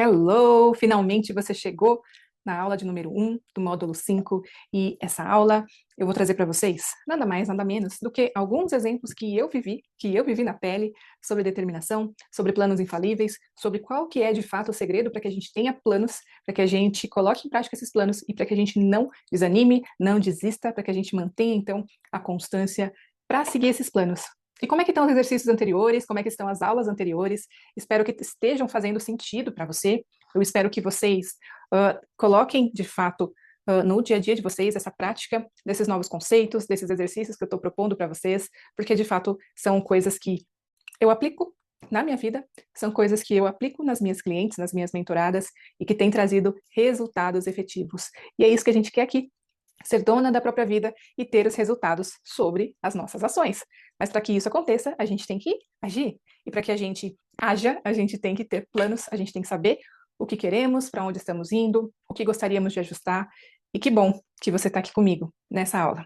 Hello! Finalmente você chegou na aula de número 1 do módulo 5 e essa aula eu vou trazer para vocês nada mais, nada menos do que alguns exemplos que eu vivi na pele sobre determinação, sobre planos infalíveis, sobre qual que é de fato o segredo para que a gente tenha planos, para que a gente coloque em prática esses planos e para que a gente não desanime, não desista, para que a gente mantenha então a constância para seguir esses planos. E como é que estão os exercícios anteriores? Como é que estão as aulas anteriores? Espero que estejam fazendo sentido para você. Eu espero que vocês coloquem, de fato, no dia a dia de vocês, essa prática desses novos conceitos, desses exercícios que eu estou propondo para vocês, porque, de fato, são coisas que eu aplico na minha vida, são coisas que eu aplico nas minhas clientes, nas minhas mentoradas, e que têm trazido resultados efetivos. E é isso que a gente quer aqui, ser dona da própria vida e ter os resultados sobre as nossas ações. Mas para que isso aconteça, a gente tem que agir. E para que a gente haja, a gente tem que ter planos, a gente tem que saber o que queremos, para onde estamos indo, o que gostaríamos de ajustar. E que bom que você está aqui comigo nessa aula.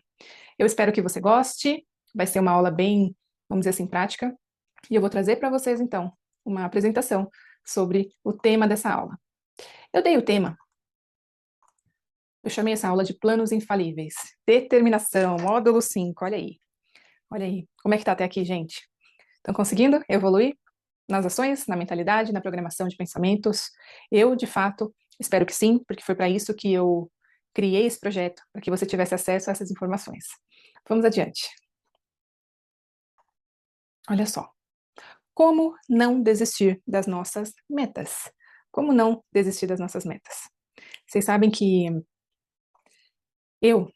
Eu espero que você goste, vai ser uma aula bem, vamos dizer assim, prática. E eu vou trazer para vocês, então, uma apresentação sobre o tema dessa aula. Eu dei o tema. Eu chamei essa aula de planos infalíveis. Determinação, módulo 5, olha aí. Olha aí. Como é que tá até aqui, gente? Estão conseguindo evoluir nas ações, na mentalidade, na programação de pensamentos? Eu, de fato, espero que sim, porque foi para isso que eu criei esse projeto, para que você tivesse acesso a essas informações. Vamos adiante. Olha só. Como não desistir das nossas metas? Como não desistir das nossas metas? Vocês sabem que eu,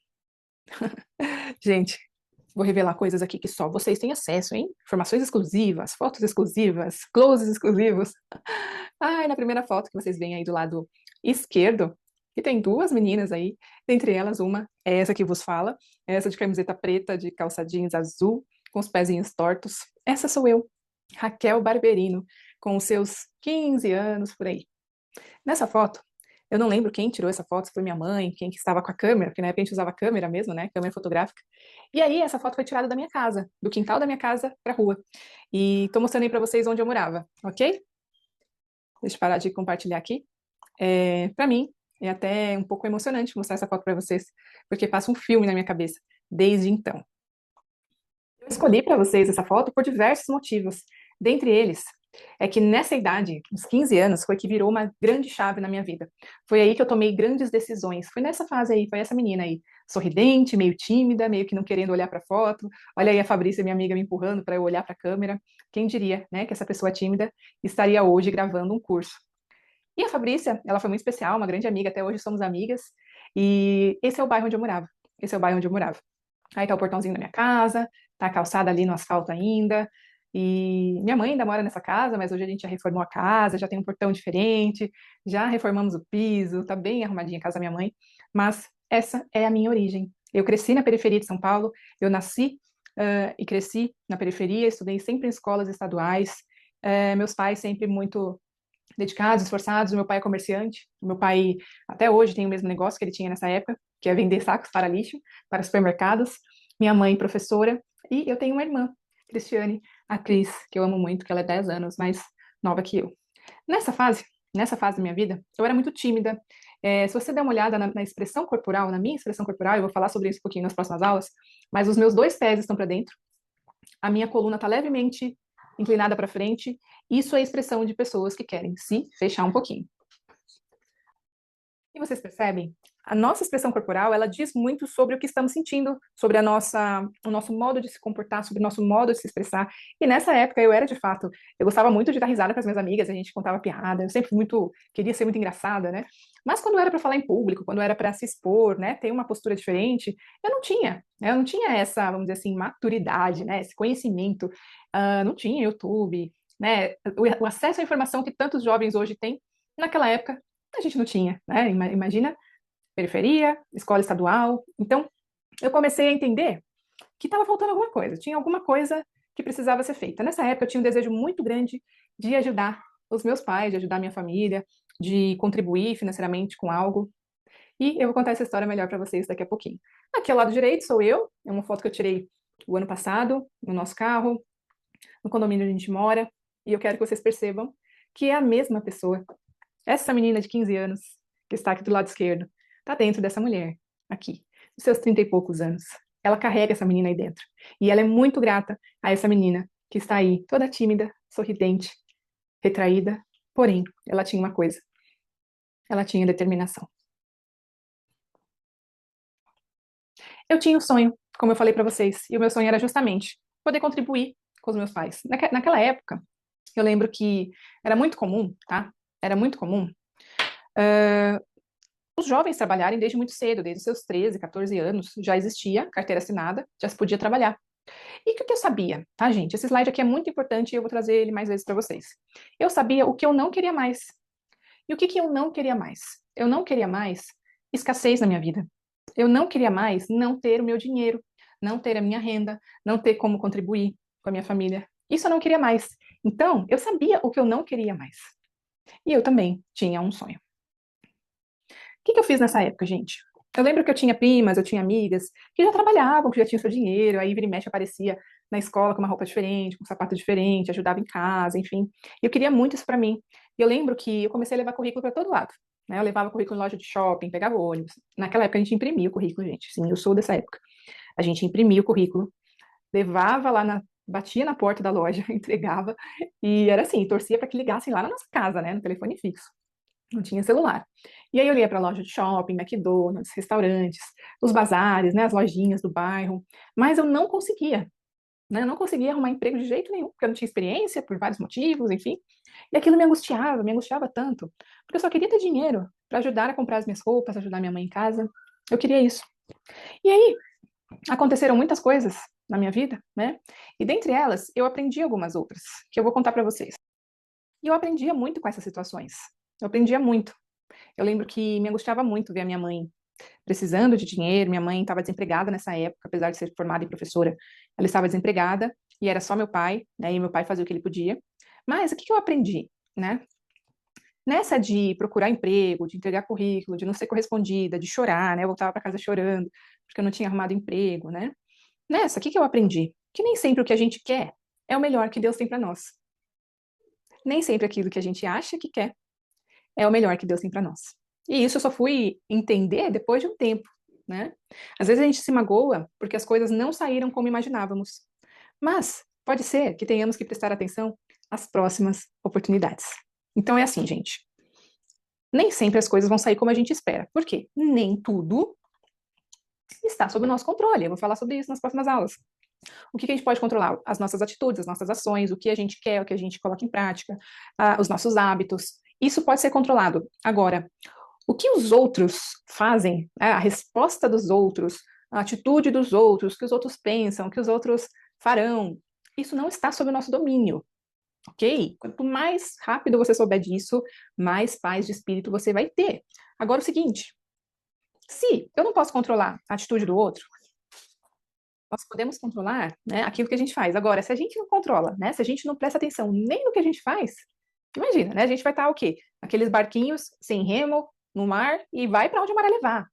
gente, vou revelar coisas aqui que só vocês têm acesso, hein? Informações exclusivas, fotos exclusivas, closes exclusivos. Ai, na primeira foto que vocês veem aí do lado esquerdo, que tem duas meninas aí, dentre elas uma é essa que vos fala, é essa de camiseta preta, de calça jeans azul, com os pezinhos tortos. Essa sou eu, Raquel Barberino, com os seus 15 anos por aí. Nessa foto, eu não lembro quem tirou essa foto, se foi minha mãe, quem que estava com a câmera, porque na época a gente usava câmera mesmo, né, câmera fotográfica. E aí essa foto foi tirada da minha casa, do quintal da minha casa para a rua. E tô mostrando aí para vocês onde eu morava, ok? Deixa eu parar de compartilhar aqui. Para mim, é até um pouco emocionante mostrar essa foto para vocês, porque passa um filme na minha cabeça, desde então. Eu escolhi para vocês essa foto por diversos motivos. Dentre eles, é que nessa idade, uns 15 anos, foi que virou uma grande chave na minha vida. Foi aí que eu tomei grandes decisões. Foi nessa fase aí, foi essa menina aí, sorridente, meio tímida, meio que não querendo olhar para a foto. Olha aí a Fabrícia, minha amiga, me empurrando para eu olhar para a câmera. Quem diria, né, que essa pessoa tímida estaria hoje gravando um curso. E a Fabrícia, ela foi muito especial, uma grande amiga, até hoje somos amigas. E esse é o bairro onde eu morava. Esse é o bairro onde eu morava. Aí tá o portãozinho da minha casa, tá a calçada ali no asfalto ainda. E minha mãe ainda mora nessa casa, mas hoje a gente já reformou a casa, já tem um portão diferente, já reformamos o piso, tá bem arrumadinha a casa da minha mãe. Mas essa é a minha origem. Eu cresci na periferia de São Paulo, eu nasci e cresci na periferia, estudei sempre em escolas estaduais. Meus pais sempre muito dedicados, esforçados. O meu pai é comerciante. O meu pai, até hoje, tem o mesmo negócio que ele tinha nessa época, que é vender sacos para lixo, para supermercados. Minha mãe, professora. E eu tenho uma irmã, Cristiane, atriz, que eu amo muito, que ela é 10 anos mais nova que eu. Nessa fase, nessa fase da minha vida, eu era muito tímida. Se você der uma olhada na expressão corporal, na minha expressão corporal, eu vou falar sobre isso um pouquinho nas próximas aulas, mas os meus dois pés estão para dentro, a minha coluna está levemente inclinada para frente. Isso é expressão de pessoas que querem se fechar um pouquinho. E vocês percebem? A nossa expressão corporal, ela diz muito sobre o que estamos sentindo, sobre o nosso modo de se comportar, sobre o nosso modo de se expressar. E nessa época eu era de fato, eu gostava muito de dar risada com as minhas amigas, a gente contava piada, eu sempre queria ser muito engraçada, né? Mas quando era para falar em público, quando era para se expor, né, ter uma postura diferente, eu não tinha essa, vamos dizer assim, maturidade, né, esse conhecimento, não tinha YouTube, né, o acesso à informação que tantos jovens hoje têm, naquela época a gente não tinha, né? Imagina, periferia, escola estadual. Então, eu comecei a entender que estava faltando alguma coisa, tinha alguma coisa que precisava ser feita. Nessa época, eu tinha um desejo muito grande de ajudar os meus pais, de ajudar a minha família, de contribuir financeiramente com algo. E eu vou contar essa história melhor para vocês daqui a pouquinho. Aqui ao lado direito sou eu, é uma foto que eu tirei o ano passado, no nosso carro, no condomínio onde a gente mora, e eu quero que vocês percebam que é a mesma pessoa Essa menina de 15 anos, que está aqui do lado esquerdo, está dentro dessa mulher, aqui, dos seus 30 e poucos anos. Ela carrega essa menina aí dentro. E ela é muito grata a essa menina que está aí, toda tímida, sorridente, retraída. Porém, ela tinha uma coisa. Ela tinha determinação. Eu tinha um sonho, como eu falei para vocês, e o meu sonho era justamente poder contribuir com os meus pais. Naquela época, eu lembro que era muito comum, tá? Era muito comum os jovens trabalharem desde muito cedo, desde os seus 13, 14 anos, já existia carteira assinada, já se podia trabalhar. E o que eu sabia, tá, gente? Esse slide aqui é muito importante e eu vou trazer ele mais vezes para vocês. Eu sabia o que eu não queria mais. E o que que eu não queria mais? Eu não queria mais escassez na minha vida. Eu não queria mais não ter o meu dinheiro, não ter a minha renda, não ter como contribuir com a minha família. Isso eu não queria mais. Então, eu sabia o que eu não queria mais. E eu também tinha um sonho. O que que eu fiz nessa época, gente? Eu lembro que eu tinha primas, eu tinha amigas que já trabalhavam, que já tinham seu dinheiro, aí vira e mexe aparecia na escola com uma roupa diferente, com um sapato diferente, ajudava em casa, enfim. E eu queria muito isso para mim. E eu lembro que eu comecei a levar currículo para todo lado. Né? Eu levava currículo em loja de shopping, pegava ônibus. Naquela época a gente imprimia o currículo, gente. Sim, eu sou dessa época. A gente imprimia o currículo, levava lá batia na porta da loja, entregava, e era assim, torcia para que ligassem lá na nossa casa, né, no telefone fixo. Não tinha celular. E aí eu ia para loja de shopping, McDonald's, restaurantes, os bazares, né, as lojinhas do bairro, mas eu não conseguia, né, eu não conseguia arrumar emprego de jeito nenhum, porque eu não tinha experiência, por vários motivos, enfim. E aquilo me angustiava tanto, porque eu só queria ter dinheiro para ajudar a comprar as minhas roupas, ajudar minha mãe em casa. Eu queria isso. E aí aconteceram muitas coisas na minha vida, né? E dentre elas, eu aprendi algumas outras, que eu vou contar para vocês. E eu aprendia muito com essas situações. Eu aprendia muito. Eu lembro que me angustiava muito ver a minha mãe precisando de dinheiro. Minha mãe estava desempregada nessa época, apesar de ser formada em professora, ela estava desempregada e era só meu pai, né? E meu pai fazia o que ele podia. Mas o que que eu aprendi, né? Nessa de procurar emprego, de entregar currículo, de não ser correspondida, de chorar, né? Eu voltava para casa chorando porque eu não tinha arrumado emprego, né? Nessa, o que que eu aprendi? Que nem sempre o que a gente quer é o melhor que Deus tem para nós. Nem sempre aquilo que a gente acha que quer é o melhor que Deus tem para nós. E isso eu só fui entender depois de um tempo, né? Às vezes a gente se magoa porque as coisas não saíram como imaginávamos. Mas pode ser que tenhamos que prestar atenção às próximas oportunidades. Então é assim, gente. Nem sempre as coisas vão sair como a gente espera. Por quê? Nem tudo está sob o nosso controle. Eu vou falar sobre isso nas próximas aulas. O que a gente pode controlar? As nossas atitudes, as nossas ações, o que a gente quer, o que a gente coloca em prática, os nossos hábitos. Isso pode ser controlado. Agora, o que os outros fazem, a resposta dos outros, a atitude dos outros, o que os outros pensam, o que os outros farão, isso não está sob o nosso domínio, ok? Quanto mais rápido você souber disso, mais paz de espírito você vai ter. Agora, o seguinte, se eu não posso controlar a atitude do outro, nós podemos controlar, né, aquilo que a gente faz. Agora, se a gente não controla, né, se a gente não presta atenção nem no que a gente faz, imagina, né, a gente vai estar o quê? Aqueles barquinhos sem remo no mar e vai para onde a maré levar.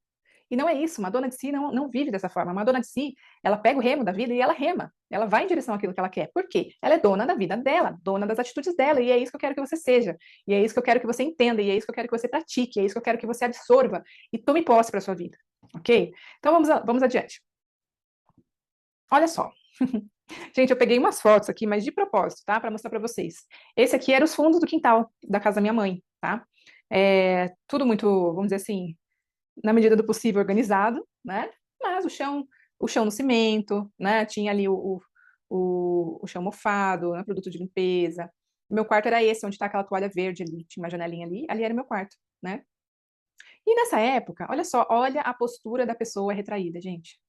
E não é isso, uma dona de si não vive dessa forma. Uma dona de si, ela pega o remo da vida e ela rema. Ela vai em direção àquilo que ela quer. Por quê? Ela é dona da vida dela, dona das atitudes dela. E é isso que eu quero que você seja. E é isso que eu quero que você entenda. E é isso que eu quero que você pratique. E é isso que eu quero que você absorva e tome posse para sua vida. Ok? Então vamos adiante. Olha só. Gente, eu peguei umas fotos aqui, mas de propósito, tá? Para mostrar para vocês. Esse aqui era os fundos do quintal da casa da minha mãe, tá? Tudo muito, vamos dizer assim, na medida do possível organizado, né? Mas o chão no cimento, né? Tinha ali o chão mofado, né? Produto de limpeza. Meu quarto era esse, onde está aquela toalha verde ali, tinha uma janelinha ali, ali era meu quarto, né? E nessa época, olha só, olha a postura da pessoa retraída, gente.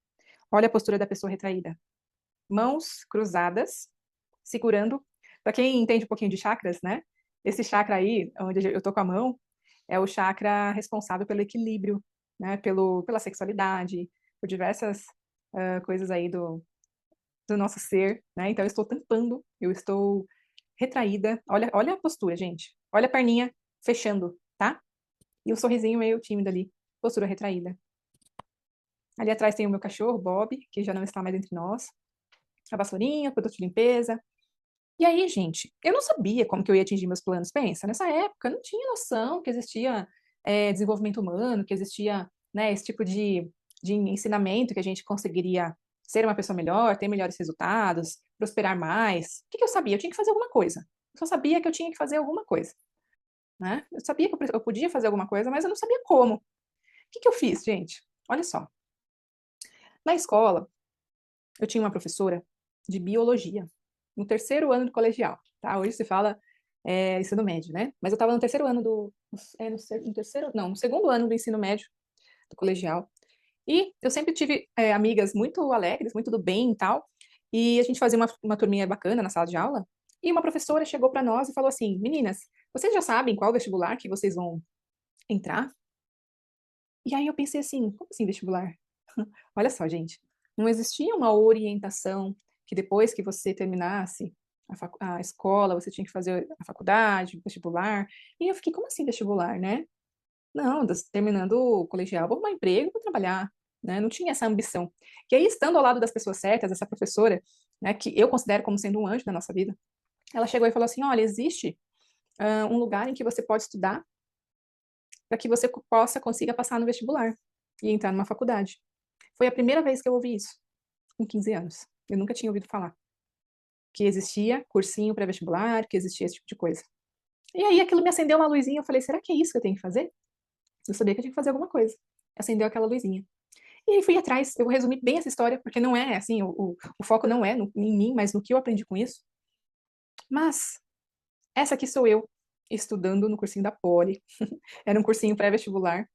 Olha a postura da pessoa retraída. Mãos cruzadas, segurando. Para quem entende um pouquinho de chakras, né? Esse chakra aí, onde eu tô com a mão, é o chakra responsável pelo equilíbrio, né? Pela sexualidade, por diversas coisas aí do nosso ser, né? Então eu estou tampando, eu estou retraída. Olha a postura, gente. Olha a perninha fechando, tá? E o sorrisinho meio tímido ali, postura retraída. Ali atrás tem o meu cachorro, Bob, que já não está mais entre nós. A vassourinha, o produto de limpeza. E aí, gente, eu não sabia como que eu ia atingir meus planos. Pensa, nessa época eu não tinha noção que existia desenvolvimento humano, que existia, né, esse tipo de ensinamento que a gente conseguiria ser uma pessoa melhor, ter melhores resultados, prosperar mais. O que que eu sabia? Eu tinha que fazer alguma coisa. Eu só sabia que eu tinha que fazer alguma coisa, né? Eu sabia que eu podia fazer alguma coisa, mas eu não sabia como. O que que eu fiz, gente? Olha só. Na escola, eu tinha uma professora de biologia, no terceiro ano do colegial, tá? Hoje se fala ensino médio, né? Mas eu estava no terceiro ano no terceiro, não, no segundo ano do ensino médio do colegial. E eu sempre tive amigas muito alegres, muito do bem e tal. E a gente fazia uma turminha bacana na sala de aula. E uma professora chegou para nós e falou assim: Meninas, vocês já sabem qual vestibular que vocês vão entrar? E aí eu pensei assim: como assim vestibular? Olha só, gente, não existia uma orientação que depois que você terminasse a escola, você tinha que fazer a faculdade, o vestibular. E eu fiquei, como assim vestibular, né? Não, terminando o colegial, vou arrumar emprego, vou trabalhar, né? Não tinha essa ambição. E aí, estando ao lado das pessoas certas, essa professora, né, que eu considero como sendo um anjo da nossa vida, ela chegou e falou assim, olha, existe um lugar em que você pode estudar para que você consiga passar no vestibular e entrar numa faculdade. Foi a primeira vez que eu ouvi isso, com 15 anos. Eu nunca tinha ouvido falar que existia cursinho pré-vestibular, que existia esse tipo de coisa. E aí aquilo me acendeu uma luzinha, eu falei, será que é isso que eu tenho que fazer? Eu sabia que eu tinha que fazer alguma coisa. Acendeu aquela luzinha. E aí fui atrás, eu vou resumir bem essa história, porque não é assim, o foco não é em mim, mas no que eu aprendi com isso. Mas essa aqui sou eu, estudando no cursinho da Poli. Era um cursinho pré-vestibular.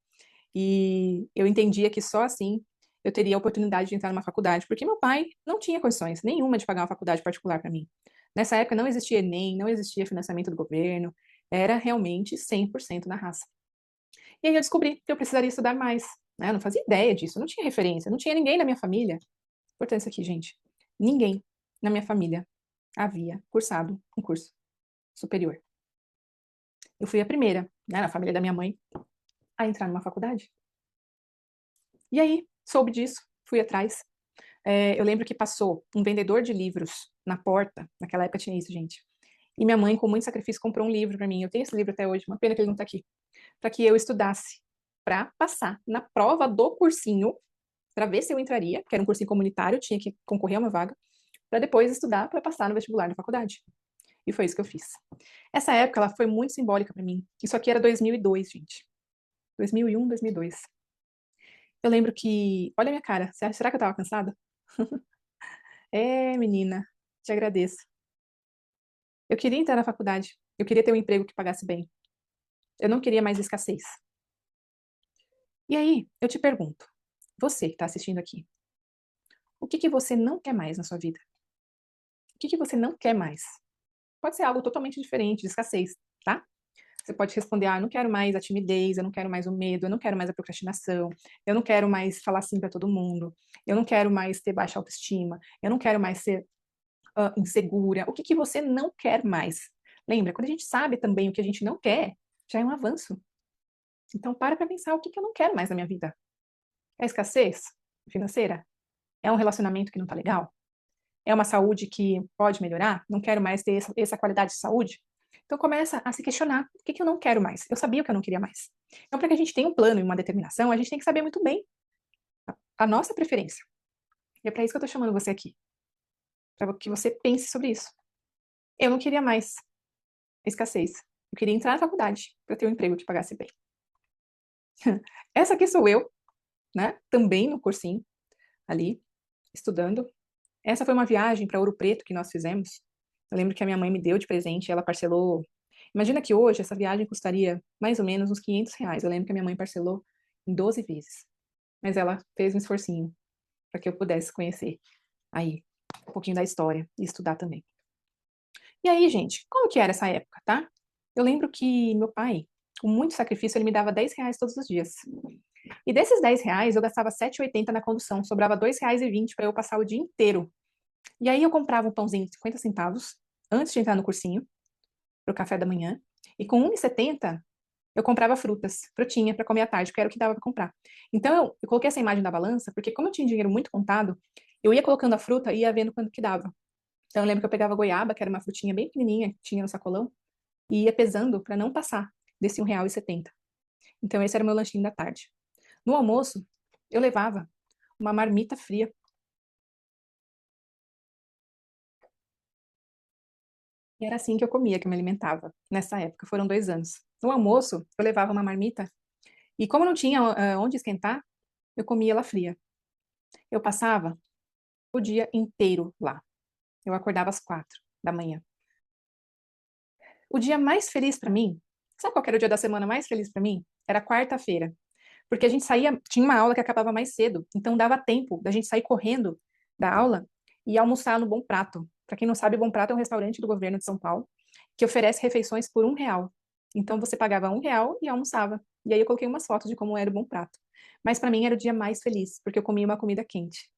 E eu entendia que só assim eu teria a oportunidade de entrar numa faculdade, porque meu pai não tinha condições nenhuma de pagar uma faculdade particular para mim. Nessa época não existia Enem, não existia financiamento do governo, era realmente 100% na raça. E aí eu descobri que eu precisaria estudar mais, né? Eu não fazia ideia disso, eu não tinha referência, não tinha ninguém na minha família. Importante isso aqui, gente. Ninguém na minha família havia cursado um curso superior. Eu fui a primeira, né, na família da minha mãe, a entrar numa faculdade. E aí, soube disso, fui atrás. Eu lembro que passou um vendedor de livros na porta, naquela época tinha isso, gente. E minha mãe, com muito sacrifício, comprou um livro para mim. Eu tenho esse livro até hoje, uma pena que ele não está aqui. Para que eu estudasse, para passar na prova do cursinho, para ver se eu entraria, porque era um cursinho comunitário, tinha que concorrer a uma vaga, para depois estudar para passar no vestibular da faculdade. E foi isso que eu fiz. Essa época, ela foi muito simbólica para mim. Isso aqui era 2002, gente. 2001, 2002. Eu lembro que, olha a minha cara, será que eu estava cansada? Menina, te agradeço. Eu queria entrar na faculdade. Eu queria ter um emprego que pagasse bem. Eu não queria mais escassez. E aí, eu te pergunto, você que está assistindo aqui, o que que você não quer mais na sua vida? O que que você não quer mais? Pode ser algo totalmente diferente, de escassez, tá? Você pode responder, eu não quero mais a timidez, eu não quero mais o medo, eu não quero mais a procrastinação, eu não quero mais falar sim para todo mundo, eu não quero mais ter baixa autoestima, eu não quero mais ser insegura. O que que você não quer mais? Lembra, quando a gente sabe também o que a gente não quer, já é um avanço. Então, para pensar o que que eu não quero mais na minha vida. É escassez financeira? É um relacionamento que não tá legal? É uma saúde que pode melhorar? Não quero mais ter essa qualidade de saúde? Então começa a se questionar, o que que eu não quero mais? Eu sabia o que eu não queria mais. Então, para que a gente tenha um plano e uma determinação, a gente tem que saber muito bem a nossa preferência. E é para isso que eu estou chamando você aqui, para que você pense sobre isso. Eu não queria mais escassez. Eu queria entrar na faculdade para ter um emprego que pagasse bem. Essa aqui sou eu, né? Também no cursinho, ali, estudando. Essa foi uma viagem para Ouro Preto que nós fizemos. Eu lembro que a minha mãe me deu de presente, ela parcelou. Imagina que hoje essa viagem custaria mais ou menos uns R$ 500. Eu lembro que a minha mãe parcelou em 12 vezes. Mas ela fez um esforcinho para que eu pudesse conhecer aí um pouquinho da história e estudar também. E aí, gente, como que era essa época, tá? Eu lembro que meu pai, com muito sacrifício, ele me dava R$ 10 todos os dias. E desses R$ 10, eu gastava 7,80 na condução, sobrava R$ 2,20 para eu passar o dia inteiro. E aí eu comprava um pãozinho de 50 centavos antes de entrar no cursinho, para o café da manhã. E com 1,70 eu comprava frutinha para comer à tarde, que era o que dava para comprar. Então eu coloquei essa imagem da balança, porque como eu tinha dinheiro muito contado, eu ia colocando a fruta e ia vendo quanto que dava. Então eu lembro que eu pegava goiaba, que era uma frutinha bem pequenininha que tinha no sacolão, e ia pesando para não passar desse R$ 1,70. Então esse era o meu lanchinho da tarde. No almoço, eu levava uma marmita fria. E era assim que eu comia, que eu me alimentava nessa época. Foram 2 anos. No almoço, eu levava uma marmita e como não tinha onde esquentar, eu comia ela fria. Eu passava o dia inteiro lá. Eu acordava às 4 da manhã. O dia mais feliz para mim, sabe qual era o dia da semana mais feliz para mim? Era quarta-feira. Porque a gente saía, tinha uma aula que acabava mais cedo, então dava tempo da gente sair correndo da aula e almoçar no Bom Prato. Para quem não sabe, Bom Prato é um restaurante do governo de São Paulo que oferece refeições por R$ 1. Então você pagava R$ 1 e almoçava. E aí eu coloquei umas fotos de como era o Bom Prato. Mas para mim era o dia mais feliz, porque eu comia uma comida quente,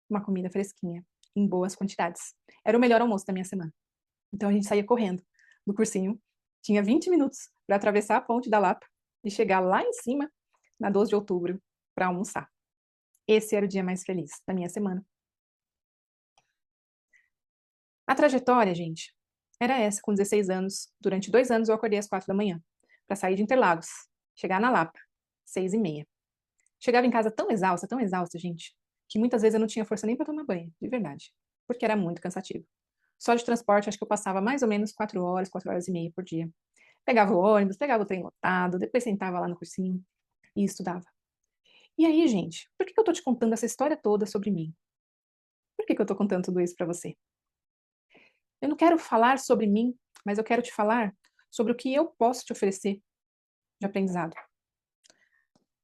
uma comida fresquinha, em boas quantidades. Era o melhor almoço da minha semana. Então a gente saía correndo do cursinho, tinha 20 minutos para atravessar a ponte da Lapa e chegar lá em cima, na 12 de outubro, para almoçar. Esse era o dia mais feliz da minha semana. A trajetória, gente, era essa, com 16 anos. Durante 2 anos eu acordei às 4 da manhã, para sair de Interlagos, chegar na Lapa, 6h30. Chegava em casa tão exausta, gente, que muitas vezes eu não tinha força nem para tomar banho, de verdade, porque era muito cansativo. Só de transporte, acho que eu passava mais ou menos 4 horas, 4 horas e meia por dia. Pegava o ônibus, pegava o trem lotado, depois sentava lá no cursinho e estudava. E aí, gente, por que eu tô te contando essa história toda sobre mim? Por que eu tô contando tudo isso para você? Eu não quero falar sobre mim, mas eu quero te falar sobre o que eu posso te oferecer de aprendizado.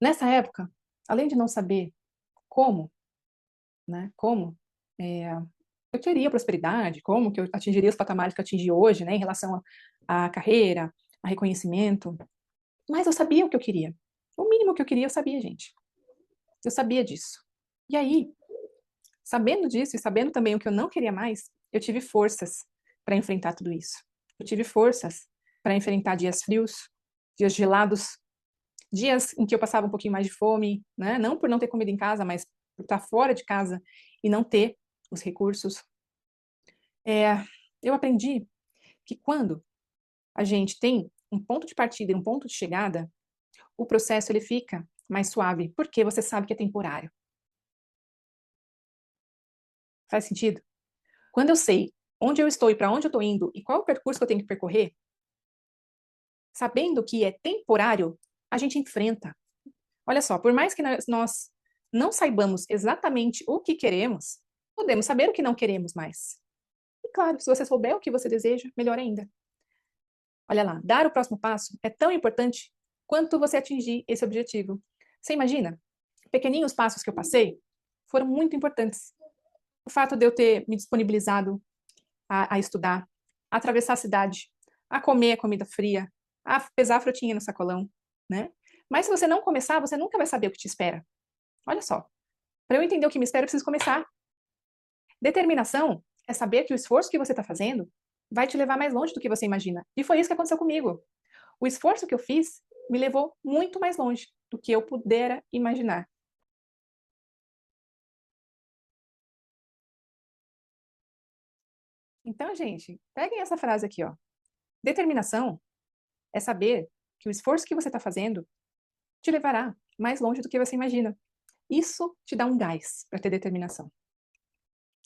Nessa época, além de não saber como, né, como eu teria prosperidade, como que eu atingiria os patamares que eu atingi hoje, né, em relação à carreira, a reconhecimento, mas eu sabia o que eu queria. O mínimo que eu queria, eu sabia, gente. Eu sabia disso. E aí, sabendo disso e sabendo também o que eu não queria mais, eu tive forças para enfrentar tudo isso. Eu tive forças para enfrentar dias frios, dias gelados, dias em que eu passava um pouquinho mais de fome, né? Não por não ter comida em casa, mas por estar fora de casa e não ter os recursos. Eu aprendi que quando a gente tem um ponto de partida e um ponto de chegada, o processo ele fica mais suave, porque você sabe que é temporário. Faz sentido? Quando eu sei onde eu estou e para onde eu estou indo e qual o percurso que eu tenho que percorrer, sabendo que é temporário, a gente enfrenta. Olha só, por mais que nós não saibamos exatamente o que queremos, podemos saber o que não queremos mais. E claro, se você souber o que você deseja, melhor ainda. Olha lá, dar o próximo passo é tão importante quanto você atingir esse objetivo. Você imagina? Pequeninhos passos que eu passei foram muito importantes. O fato de eu ter me disponibilizado a estudar, a atravessar a cidade, a comer a comida fria, a pesar a frutinha no sacolão, né? Mas se você não começar, você nunca vai saber o que te espera. Olha só, para eu entender o que me espera, eu preciso começar. Determinação é saber que o esforço que você está fazendo vai te levar mais longe do que você imagina. E foi isso que aconteceu comigo. O esforço que eu fiz me levou muito mais longe do que eu pudera imaginar. Então, gente, peguem essa frase aqui, ó. Determinação é saber que o esforço que você está fazendo te levará mais longe do que você imagina. Isso te dá um gás para ter determinação.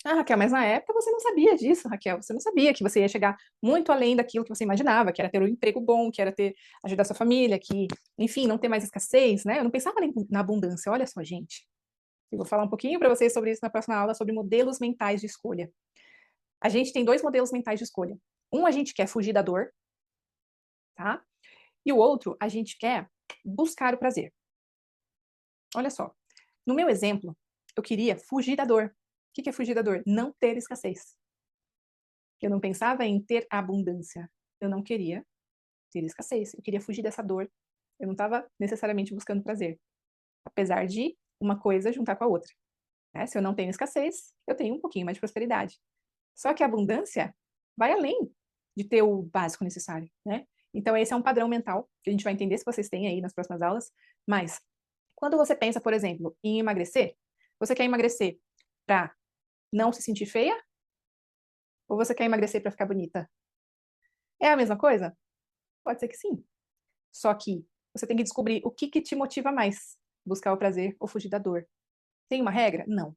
Ah, Raquel, mas na época você não sabia disso, Raquel. Você não sabia que você ia chegar muito além daquilo que você imaginava, que era ter um emprego bom, que era ter ajudar sua família, que, enfim, não ter mais escassez, né? Eu não pensava nem na abundância. Olha só, gente. Eu vou falar um pouquinho para vocês sobre isso na próxima aula, sobre modelos mentais de escolha. A gente tem dois modelos mentais de escolha. Um, a gente quer fugir da dor, tá? E o outro, a gente quer buscar o prazer. Olha só. No meu exemplo, eu queria fugir da dor. O que é fugir da dor? Não ter escassez. Eu não pensava em ter abundância. Eu não queria ter escassez. Eu queria fugir dessa dor. Eu não estava necessariamente buscando prazer. Apesar de uma coisa juntar com a outra. Né? Se eu não tenho escassez, eu tenho um pouquinho mais de prosperidade. Só que a abundância vai além de ter o básico necessário, né? Então, esse é um padrão mental que a gente vai entender se vocês têm aí nas próximas aulas. Mas, quando você pensa, por exemplo, em emagrecer, você quer emagrecer para não se sentir feia Ou você quer emagrecer para ficar bonita? É a mesma coisa? Pode ser que sim. Só que você tem que descobrir o que te motiva mais. Buscar o prazer ou fugir da dor. Tem uma regra? Não.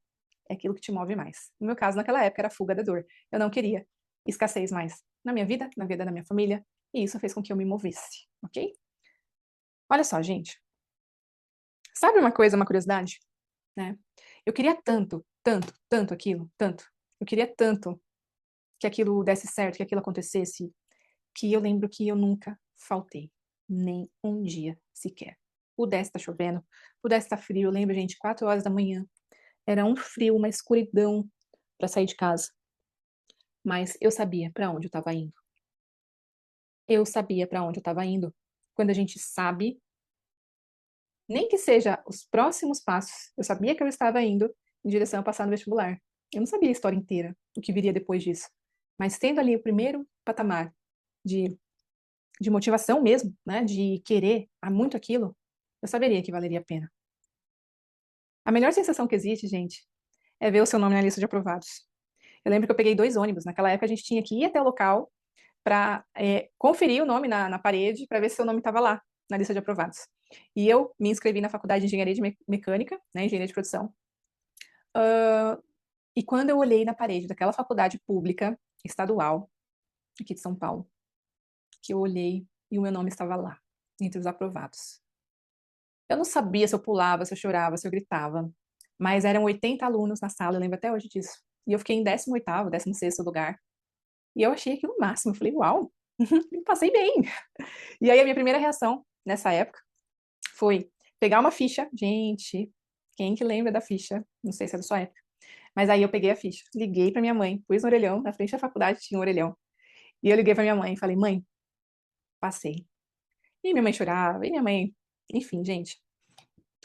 É aquilo que te move mais. No meu caso, naquela época, era a fuga da dor. Eu não queria escassez mais na minha vida, na vida da minha família, e isso fez com que eu me movesse, ok? Olha só, gente. Sabe uma coisa, uma curiosidade? Né? Eu queria tanto, tanto, tanto aquilo, tanto. Eu queria tanto que aquilo desse certo, que aquilo acontecesse, que eu lembro que eu nunca faltei, nem um dia sequer. Pudesse estar chovendo, pudesse estar frio. Eu lembro, gente, 4 horas da manhã. Era um frio, uma escuridão para sair de casa. Mas eu sabia para onde eu estava indo. Eu sabia para onde eu estava indo. Quando a gente sabe, nem que seja os próximos passos, eu sabia que eu estava indo em direção a passar no vestibular. Eu não sabia a história inteira, o que viria depois disso. Mas tendo ali o primeiro patamar de, de motivação mesmo, né, de querer muito aquilo, eu saberia que valeria a pena. A melhor sensação que existe, gente, é ver o seu nome na lista de aprovados. Eu lembro que eu peguei 2 ônibus. Naquela época a gente tinha que ir até o local para conferir o nome na parede para ver se seu nome estava lá na lista de aprovados. E eu me inscrevi na faculdade de engenharia de mecânica, né, engenharia de produção. E quando eu olhei na parede daquela faculdade pública estadual aqui de São Paulo, que eu olhei e o meu nome estava lá entre os aprovados. Eu não sabia se eu pulava, se eu chorava, se eu gritava, mas eram 80 alunos na sala, eu lembro até hoje disso. E eu fiquei em 18º, 16º lugar. E eu achei aquilo o máximo. Eu falei, uau, passei bem. E aí a minha primeira reação nessa época foi pegar uma ficha. Gente, quem que lembra da ficha? Não sei se é da sua época. Mas aí eu peguei a ficha, liguei para minha mãe, pus no orelhão, na frente da faculdade tinha um orelhão. E eu liguei para minha mãe e falei, mãe, passei. E minha mãe chorava, e minha mãe, enfim, gente,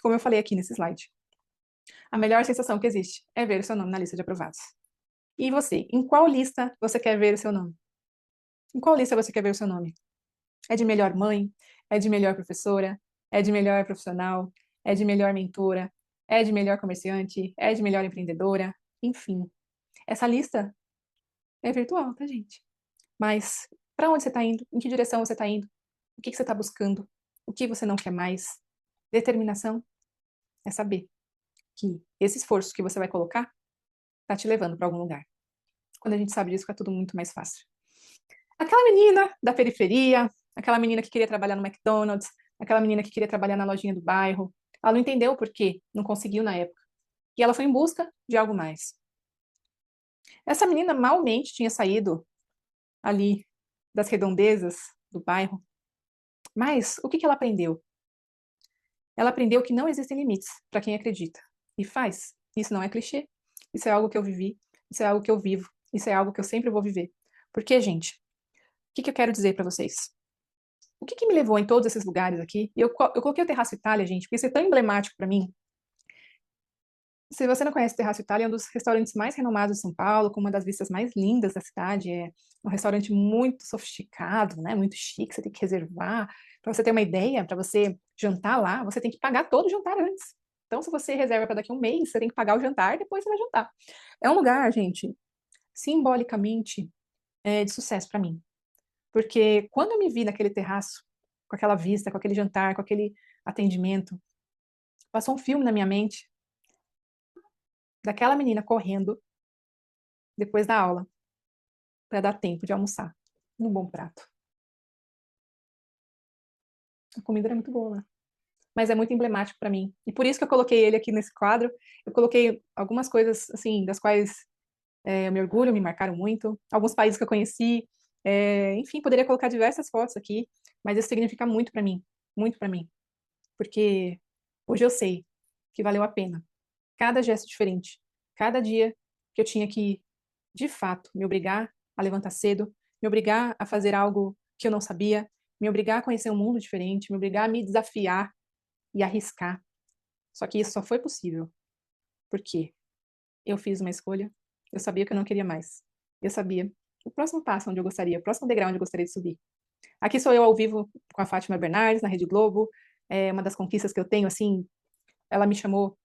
como eu falei aqui nesse slide, a melhor sensação que existe é ver o seu nome na lista de aprovados. E você, em qual lista você quer ver o seu nome? Em qual lista você quer ver o seu nome? É de melhor mãe? É de melhor professora? É de melhor profissional? É de melhor mentora? É de melhor comerciante? É de melhor empreendedora? Enfim, essa lista é virtual, tá, gente? Mas para onde você está indo? Em que direção você está indo? O que você está buscando? O que você não quer mais? Determinação é saber que esse esforço que você vai colocar está te levando para algum lugar. Quando a gente sabe disso, fica tudo muito mais fácil. Aquela menina da periferia, aquela menina que queria trabalhar no McDonald's, aquela menina que queria trabalhar na lojinha do bairro, ela não entendeu o porquê, não conseguiu na época. E ela foi em busca de algo mais. Essa menina malmente tinha saído ali das redondezas do bairro, mas o que ela aprendeu? Ela aprendeu que não existem limites para quem acredita e faz. Isso não é clichê, isso é algo que eu vivi, isso é algo que eu vivo, isso é algo que eu sempre vou viver. Porque, gente, o que eu quero dizer para vocês? O que me levou em todos esses lugares aqui? E eu coloquei o Terraço Itália, gente, porque isso é tão emblemático para mim. Se você não conhece o Terraço Itália, é um dos restaurantes mais renomados de São Paulo, com uma das vistas mais lindas da cidade. É um restaurante muito sofisticado, né? Muito chique, você tem que reservar. Para você ter uma ideia, para você jantar lá, você tem que pagar todo o jantar antes. Então, se você reserva para daqui a um mês, você tem que pagar o jantar, depois você vai jantar. É um lugar, gente, simbolicamente, de sucesso para mim. Porque quando eu me vi naquele terraço, com aquela vista, com aquele jantar, com aquele atendimento, passou um filme na minha mente daquela menina correndo depois da aula para dar tempo de almoçar num bom prato. A comida era muito boa, né? Mas é muito emblemático para mim. E por isso que eu coloquei ele aqui nesse quadro. Eu coloquei algumas coisas, assim, das quais eu me orgulho, me marcaram muito. Alguns países que eu conheci. Enfim, poderia colocar diversas fotos aqui, mas isso significa muito para mim. Muito para mim. Porque hoje eu sei que valeu a pena. Cada gesto diferente. Cada dia que eu tinha que, de fato, me obrigar a levantar cedo, me obrigar a fazer algo que eu não sabia, me obrigar a conhecer um mundo diferente, me obrigar a me desafiar e arriscar. Só que isso só foi possível porque eu fiz uma escolha, eu sabia que eu não queria mais. Eu sabia o próximo passo onde eu gostaria, o próximo degrau onde eu gostaria de subir. Aqui sou eu ao vivo com a Fátima Bernardes, na Rede Globo. É uma das conquistas que eu tenho, assim, ela me chamou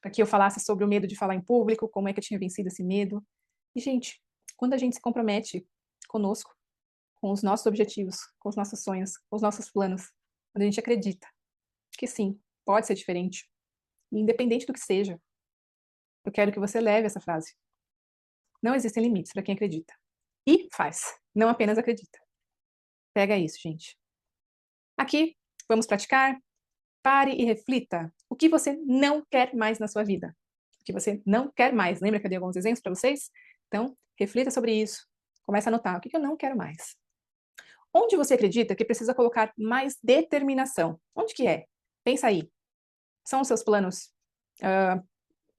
para que eu falasse sobre o medo de falar em público, como é que eu tinha vencido esse medo. E, gente, quando a gente se compromete conosco, com os nossos objetivos, com os nossos sonhos, com os nossos planos, quando a gente acredita que sim, pode ser diferente, independente do que seja. Eu quero que você leve essa frase. Não existem limites para quem acredita. E faz, não apenas acredita. Pega isso, gente. Aqui, vamos praticar. Pare e reflita. O que você não quer mais na sua vida? O que você não quer mais? Lembra que eu dei alguns exemplos para vocês? Então, reflita sobre isso. Comece a anotar. O que eu não quero mais? Onde você acredita que precisa colocar mais determinação? Onde que é? Pensa aí. São os seus planos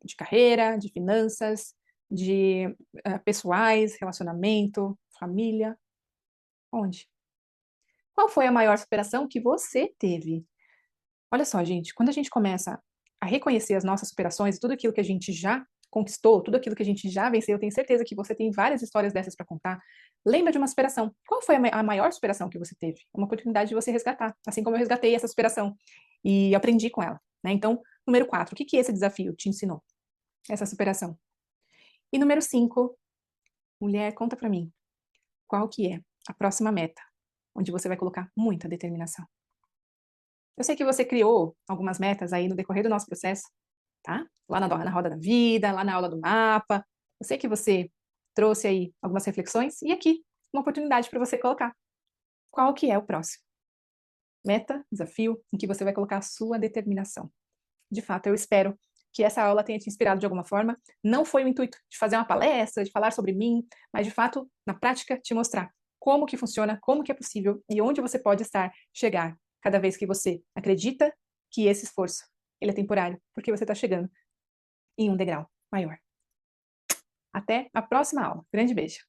de carreira, de finanças, de pessoais, relacionamento, família? Onde? Qual foi a maior superação que você teve? Olha só, gente, quando a gente começa a reconhecer as nossas superações, tudo aquilo que a gente já conquistou, tudo aquilo que a gente já venceu, eu tenho certeza que você tem várias histórias dessas para contar. Lembra de uma superação. Qual foi a maior superação que você teve? Uma oportunidade de você resgatar, assim como eu resgatei essa superação e aprendi com ela, né? Então, número 4, o que esse desafio te ensinou? Essa superação. E número 5, mulher, conta para mim, qual que é a próxima meta, onde você vai colocar muita determinação? Eu sei que você criou algumas metas aí no decorrer do nosso processo, tá? Lá na roda da vida, lá na aula do mapa. Eu sei que você trouxe aí algumas reflexões e aqui uma oportunidade para você colocar. Qual que é o próximo? Meta, desafio, em que você vai colocar a sua determinação. De fato, eu espero que essa aula tenha te inspirado de alguma forma. Não foi o intuito de fazer uma palestra, de falar sobre mim, mas de fato, na prática, te mostrar como que funciona, como que é possível e onde você pode chegar cada vez que você acredita que esse esforço ele é temporário, porque você está chegando em um degrau maior. Até a próxima aula. Grande beijo!